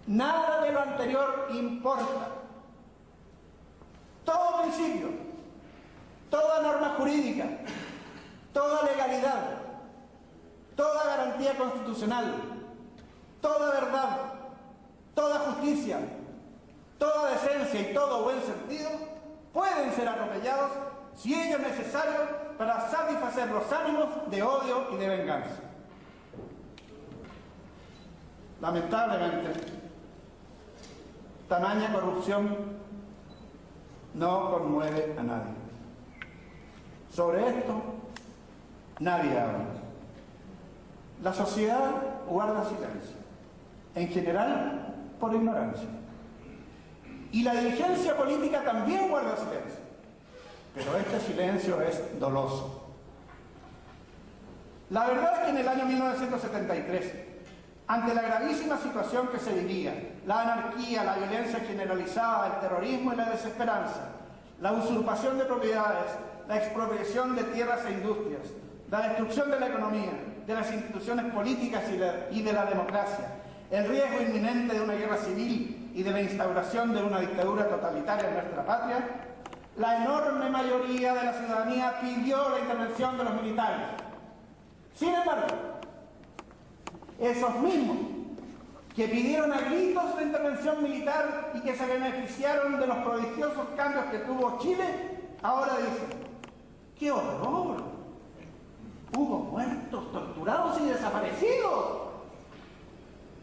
Nada de lo anterior importa. Todo principio, toda norma jurídica, toda legalidad, toda garantía constitucional, toda verdad, toda justicia, toda decencia y todo buen sentido pueden ser atropellados si ello es necesario para satisfacer los ánimos de odio y de venganza. Lamentablemente, tamaña corrupción no conmueve a nadie. Sobre esto, nadie habla. La sociedad guarda silencio, en general por ignorancia. Y la dirigencia política también guarda silencio, pero este silencio es doloso. La verdad es que en el año 1973, ante la gravísima situación que se vivía, la anarquía, la violencia generalizada, el terrorismo y la desesperanza, la usurpación de propiedades, la expropiación de tierras e industrias, la destrucción de la economía, de las instituciones políticas y de la democracia, el riesgo inminente de una guerra civil y de la instauración de una dictadura totalitaria en nuestra patria, la enorme mayoría de la ciudadanía pidió la intervención de los militares. Sin embargo, esos mismos que pidieron a gritos la intervención militar y que se beneficiaron de los prodigiosos cambios que tuvo Chile, ahora dicen: ¡qué horror! Hubo muertos, torturados y desaparecidos.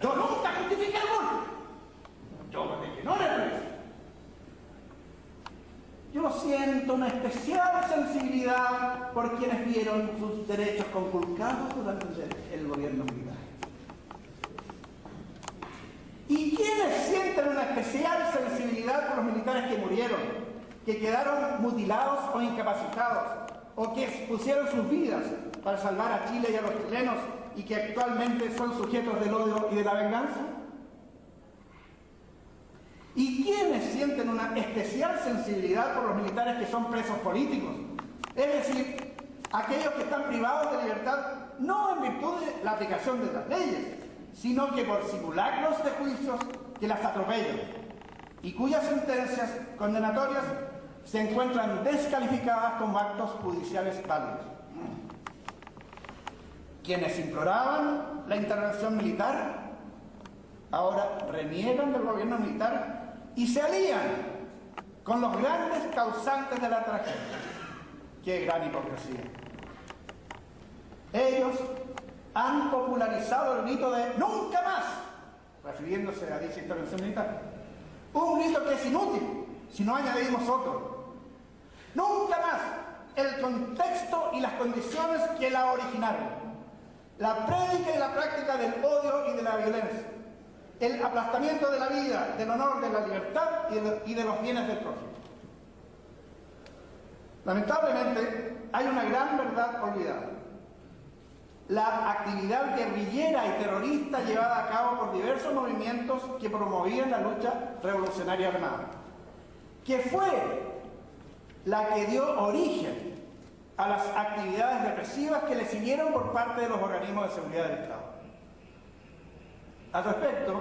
Yo nunca justifiqué el golpe. Yo dije que no era eso. Yo siento una especial sensibilidad por quienes vieron sus derechos conculcados durante el gobierno militar. ¿Y quiénes sienten una especial sensibilidad por los militares que murieron, que quedaron mutilados o incapacitados, o que expusieron sus vidas para salvar a Chile y a los chilenos y que actualmente son sujetos del odio y de la venganza? ¿Y quiénes sienten una especial sensibilidad por los militares que son presos políticos? Es decir, aquellos que están privados de libertad no en virtud de la aplicación de las leyes, sino que por simulacros de juicios que las atropellan y cuyas sentencias condenatorias se encuentran descalificadas como actos judiciales válidos. Quienes imploraban la intervención militar ahora reniegan del gobierno militar y se alían con los grandes causantes de la tragedia. ¡Qué gran hipocresía! Ellos han popularizado el grito de ¡nunca más!, refiriéndose a dicha intervención militar. Un grito que es inútil si no añadimos otro. ¡Nunca más! El contexto y las condiciones que la originaron. La prédica y la práctica del odio y de la violencia. El aplastamiento de la vida, del honor, de la libertad y de los bienes del prójimo. Lamentablemente, hay una gran verdad olvidada. La actividad guerrillera y terrorista llevada a cabo por diversos movimientos que promovían la lucha revolucionaria armada, que fue la que dio origen a las actividades represivas que le siguieron por parte de los organismos de seguridad del Estado. Al respecto,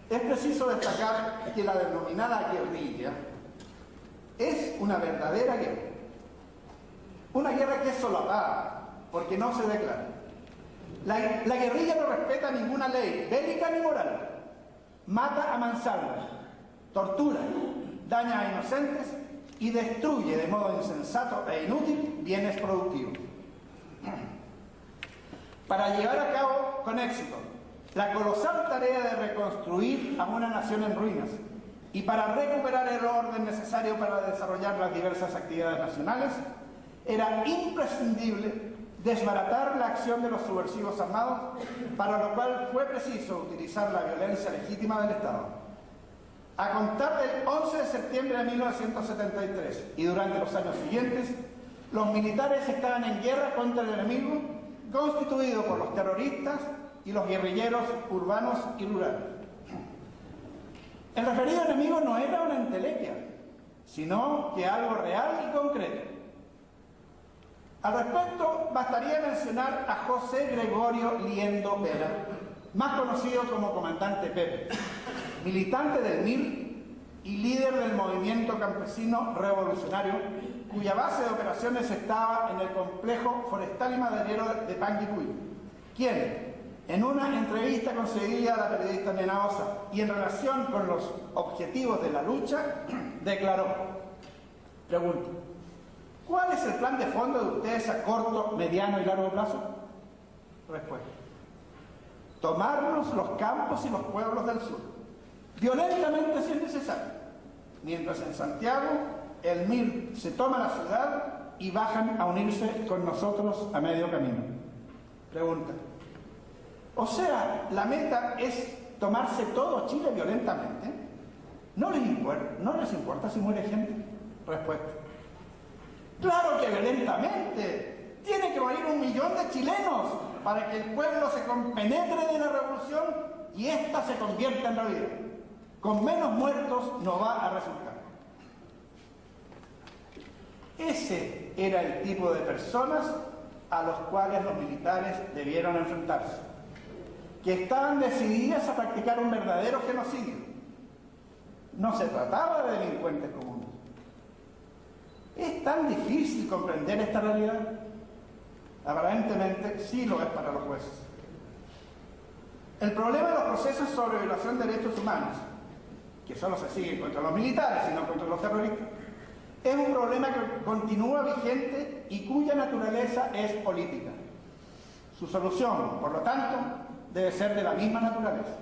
es preciso destacar que la denominada guerrilla es una verdadera guerra. Una guerra que es solapada, porque no se declara. La guerrilla no respeta ninguna ley, bélica ni moral. Mata a mansalva, tortura, daña a inocentes y destruye de modo insensato e inútil bienes productivos. Para llevar a cabo con éxito la colosal tarea de reconstruir a una nación en ruinas y para recuperar el orden necesario para desarrollar las diversas actividades nacionales, era imprescindible desbaratar la acción de los subversivos armados, para lo cual fue preciso utilizar la violencia legítima del Estado. A contar del 11 de septiembre de 1973 y durante los años siguientes, los militares estaban en guerra contra el enemigo, constituido por los terroristas y los guerrilleros urbanos y rurales. El referido enemigo no era una entelequia, sino que algo real y concreto. Al respecto, bastaría mencionar a José Gregorio Liendo Vera, más conocido como comandante Pepe, militante del MIR y líder del movimiento campesino revolucionario, cuya base de operaciones estaba en el complejo forestal y maderero de Panguipulli, quien, en una entrevista concedida a la periodista Nena Osa y en relación con los objetivos de la lucha, declaró, pregunto, ¿cuál es el plan de fondo de ustedes a corto, mediano y largo plazo? Respuesta, tomarnos los campos y los pueblos del sur, violentamente si es necesario, mientras en Santiago el MIR se toma la ciudad y bajan a unirse con nosotros a medio camino. Pregunta, o sea, la meta es tomarse todo Chile violentamente. ¿No les importa si muere gente? Respuesta, claro que violentamente. Tiene que morir 1 millón de chilenos para que el pueblo se compenetre de la revolución y ésta se convierta en realidad. Con menos muertos no va a resultar. Ese era el tipo de personas a los cuales los militares debieron enfrentarse, que estaban decididas a practicar un verdadero genocidio. No se trataba de delincuentes comunes. ¿Es tan difícil comprender esta realidad? Aparentemente sí lo es para los jueces. El problema de los procesos sobre violación de derechos humanos, que solo se siguen contra los militares y no contra los terroristas, es un problema que continúa vigente y cuya naturaleza es política. Su solución, por lo tanto, debe ser de la misma naturaleza.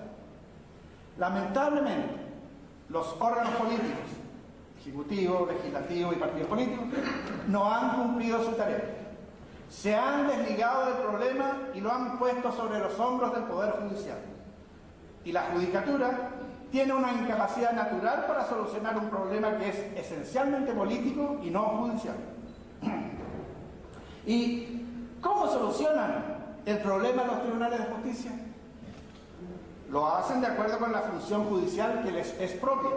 Lamentablemente, los órganos políticos, ejecutivo, legislativo y partidos políticos, no han cumplido su tarea. Se han desligado del problema y lo han puesto sobre los hombros del Poder Judicial. Y la Judicatura tiene una incapacidad natural para solucionar un problema que es esencialmente político y no judicial. ¿Y cómo solucionan el problema los tribunales de justicia? Lo hacen de acuerdo con la función judicial que les es propia,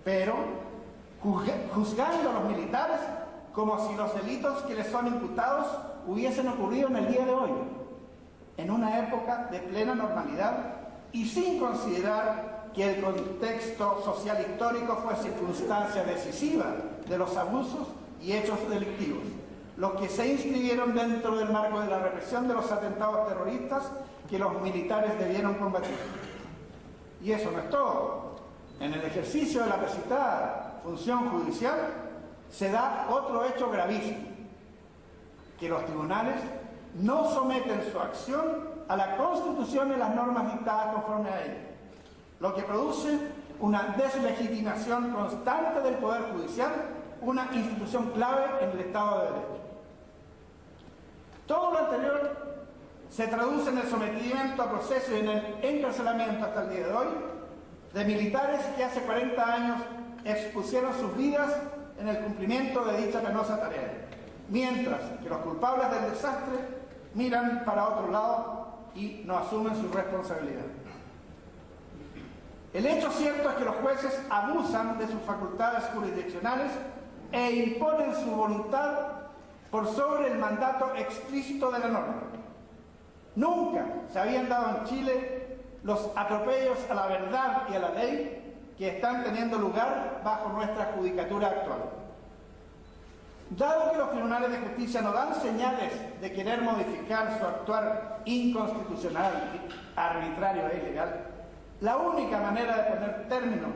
pero juzgando a los militares como si los delitos que les son imputados hubiesen ocurrido en el día de hoy, en una época de plena normalidad y sin considerar que el contexto social histórico fue circunstancia decisiva de los abusos y hechos delictivos, los que se inscribieron dentro del marco de la represión de los atentados terroristas que los militares debieron combatir. Y eso no es todo. En el ejercicio de la precitada función judicial se da otro hecho gravísimo, que los tribunales no someten su acción a la Constitución y las normas dictadas conforme a ella, lo que produce una deslegitimación constante del Poder Judicial, una institución clave en el Estado de Derecho. Todo lo anterior se traduce en el sometimiento a proceso y en el encarcelamiento hasta el día de hoy de militares que hace 40 años expusieron sus vidas en el cumplimiento de dicha penosa tarea, mientras que los culpables del desastre miran para otro lado y no asumen su responsabilidad. El hecho cierto es que los jueces abusan de sus facultades jurisdiccionales e imponen su voluntad por sobre el mandato explícito de la norma. Nunca se habían dado en Chile los atropellos a la verdad y a la ley que están teniendo lugar bajo nuestra judicatura actual. Dado que los tribunales de justicia no dan señales de querer modificar su actuar inconstitucional, arbitrario e ilegal, la única manera de poner término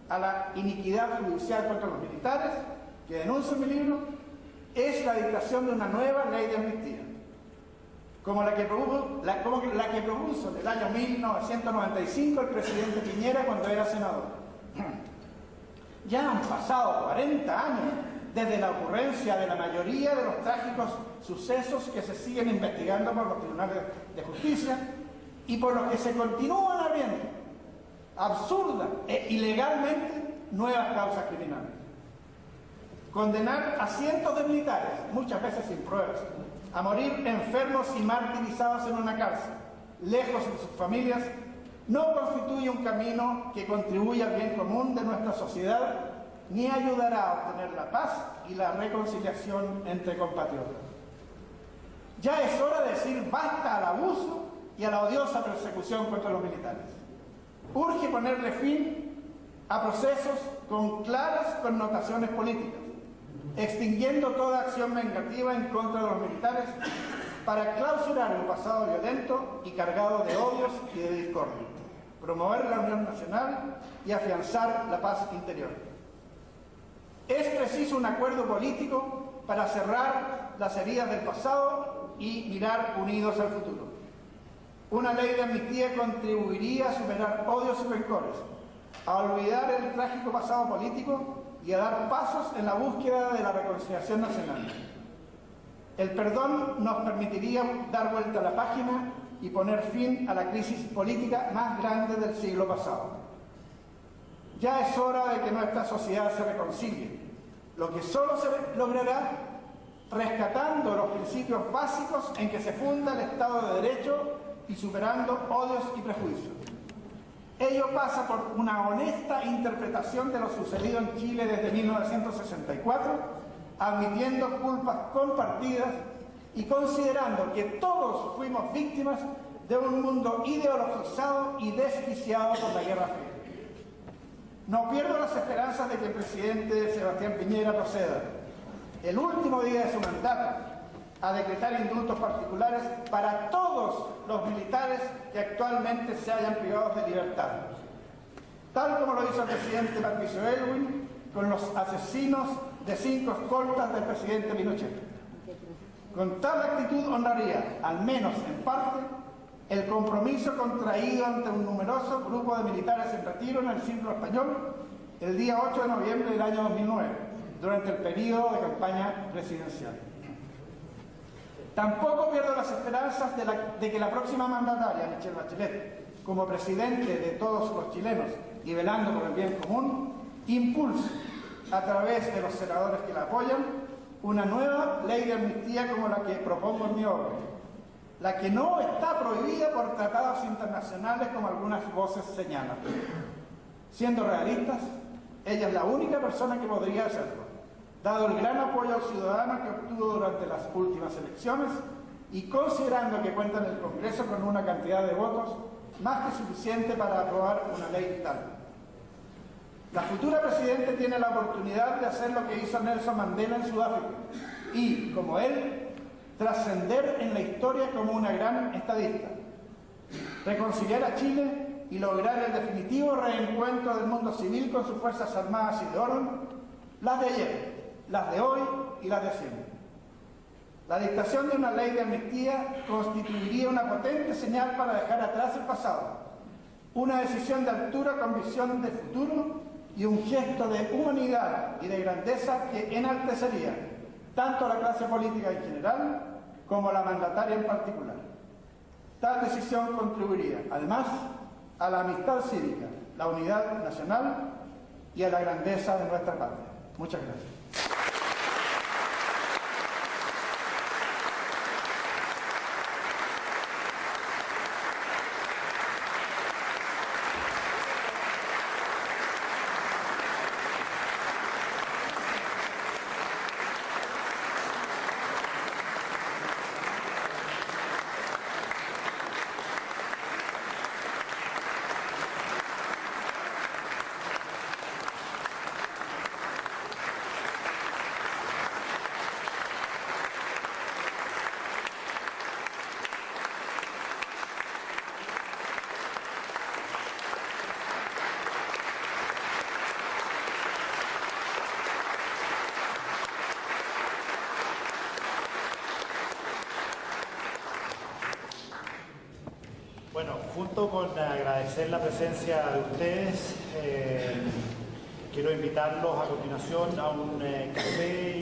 a la iniquidad judicial contra los militares, que denuncio en mi libro, es la dictación de una nueva ley de amnistía, como la que propuso en el año 1995 el presidente Piñera cuando era senador. Ya han pasado 40 años desde la ocurrencia de la mayoría de los trágicos sucesos que se siguen investigando por los tribunales de justicia y por los que se continúan abriendo absurda e ilegalmente nuevas causas criminales. Condenar a cientos de militares, muchas veces sin pruebas, a morir enfermos y martirizados en una cárcel, lejos de sus familias, no constituye un camino que contribuya al bien común de nuestra sociedad, ni ayudará a obtener la paz y la reconciliación entre compatriotas. Ya es hora de decir basta al abuso y a la odiosa persecución contra los militares. Urge ponerle fin a procesos con claras connotaciones políticas, extinguiendo toda acción vengativa en contra de los militares para clausurar un pasado violento y cargado de odios y de discordia, promover la unión nacional y afianzar la paz interior. Es preciso un acuerdo político para cerrar las heridas del pasado y mirar unidos al futuro. Una ley de amnistía contribuiría a superar odios y rencores, a olvidar el trágico pasado político y a dar pasos en la búsqueda de la reconciliación nacional. El perdón nos permitiría dar vuelta a la página y poner fin a la crisis política más grande del siglo pasado. Ya es hora de que nuestra sociedad se reconcilie, lo que solo se logrará rescatando los principios básicos en que se funda el Estado de Derecho y superando odios y prejuicios. Ello pasa por una honesta interpretación de lo sucedido en Chile desde 1964, admitiendo culpas compartidas y considerando que todos fuimos víctimas de un mundo ideologizado y desquiciado por la Guerra Fría. No pierdo las esperanzas de que el presidente Sebastián Piñera proceda, el último día de su mandato, a decretar indultos particulares para todos los militares que actualmente se hayan privado de libertad, tal como lo hizo el presidente Patricio Aylwin con los asesinos de 5 escoltas del presidente Pinochet. Con tal actitud honraría, al menos en parte, el compromiso contraído ante un numeroso grupo de militares en retiro en el Círculo Español el día 8 de noviembre del año 2009, durante el periodo de campaña presidencial. Tampoco pierdo las esperanzas de que la próxima mandataria, Michelle Bachelet, como presidente de todos los chilenos y velando por el bien común, impulse, a través de los senadores que la apoyan, una nueva ley de amnistía como la que propongo en mi obra, la que no está prohibida por tratados internacionales como algunas voces señalan. Siendo realistas, ella es la única persona que podría hacerlo, dado el gran apoyo ciudadano que obtuvo durante las últimas elecciones y considerando que cuenta en el Congreso con una cantidad de votos más que suficiente para aprobar una ley tal. La futura presidenta tiene la oportunidad de hacer lo que hizo Nelson Mandela en Sudáfrica y, como él, trascender en la historia como una gran estadista, reconciliar a Chile y lograr el definitivo reencuentro del mundo civil con sus fuerzas armadas y de orden, las de ayer, las de hoy y las de siempre. La dictación de una ley de amnistía constituiría una potente señal para dejar atrás el pasado, una decisión de altura con visión de futuro y un gesto de humanidad y de grandeza que enaltecería tanto a la clase política en general como a la mandataria en particular. Tal decisión contribuiría, además, a la amistad cívica, la unidad nacional y a la grandeza de nuestra patria. Muchas gracias. Bueno, junto con agradecer la presencia de ustedes, quiero invitarlos a continuación a un café.